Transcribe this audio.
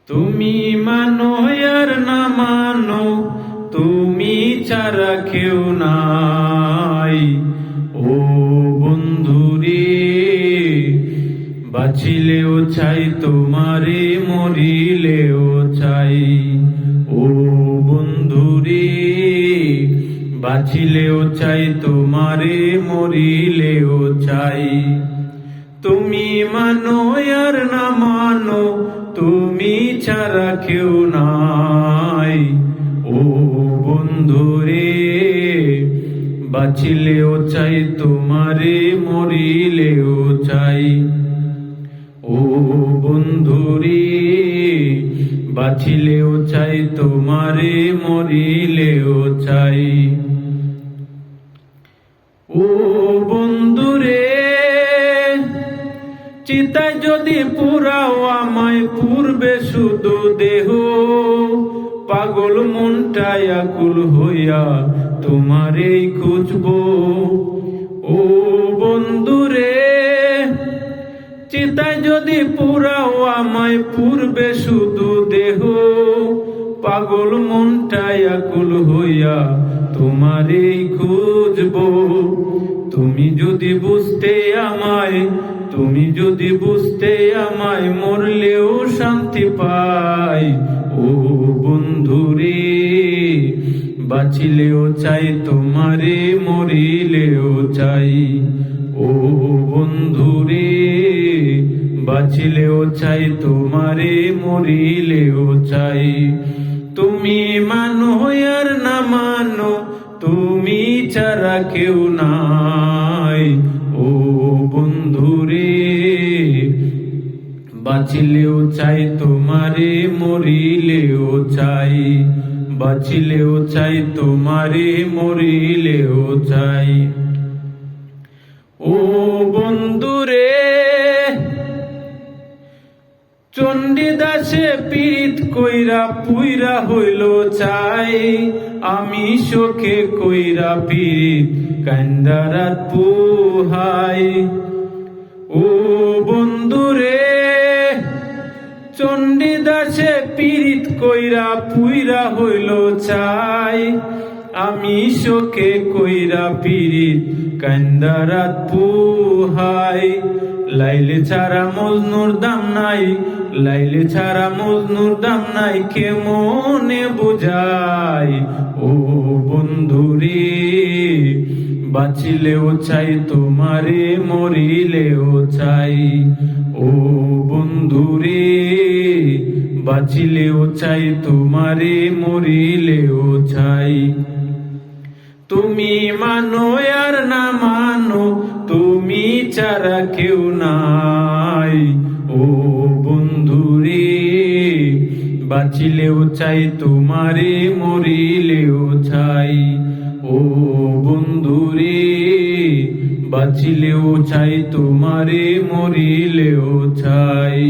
তুমি মানো আর না মানো, তুমি ছাড়া কেউ নাই। ও বন্ধুরে, বাঁচিলেও চাই তোমারে, মরিলেও চাই। ও বন্ধুরে, বাঁচিলেও চাই তোমারে, মরিলেও চাই। তুমি মানো আর না মানো, তুমি ছাড়া কেউ নাই। ও বন্ধুরে, বাঁচিলেও চাই তোমারে, মরিলেও চাই। ও বন্ধুরে, বাঁচিলেও চাই তোমারে, মরিলেও চাই। ও বন্ধুরে, চিতায় যদি পুরাও আমায়, পূর্বে শুধু দেহ, পাগল মনটাই আকুল হইয়া তোমারেই খুঁজবো। ও বন্ধুরে, চিতায় যদি পুরাও আমায়, পূর্বে শুধু দেহ, পাগল মনটাই আকুল হইয়া তোমারেই খুঁজবো। তুমি যদি বুঝতে আমায়, তুমি যদি বুঝতে আমায়, মরলেও শান্তি পাই। ও বন্ধুরে, বাঁচিলেও চাই তোমারে, মরিলেও চাই। ও বন্ধুরে, বাঁচিলেও চাই তোমারে, মরিলেও চাই। তুমি মানো আর না মানো, তুমি ছাড়া কেউ নাই। ও বন্ধুরে, বাঁচিলেও চাই তোমারে, মরিলেও চাই। বাঁচিলেও চাই তোমারে, মরিলেও চাই। ও বন্ধুরে, চণ্ডীদাসে পীড়িত কইরা পুইরা হইল চাই, আমি শোকে কইরা পীড়িত কান্দা রাত পুহাই। ও বন্ধুরে, চণ্ডীদাসে পীড়িত কইরা পুইরা হইল চাই, আমি শোকে কইরা পীড়িত কান্দা রাত পুহাই। লাইলে ছাড়া মজনুর দাম নাই, লাইলে ছাড়া মজনুর দাম নাই, কে মনে বুঝাই। ও বন্ধুরে, বাঁচিলেও চাই তোমারে, মরিলেও চাই। ও বন্ধুরে, বাঁচিলেও চাই তোমারে, মরিলেও চাই। তুমি মানো আর না মানো, তুমি ছাড়া কেউ নাই। ও বন্ধুরে, বাঁচিলেও চাই তোমারে, মরিলেও চাই। ও বন্ধুরে, বাঁচিলেও চাই তোমারে, মরিলেও চাই।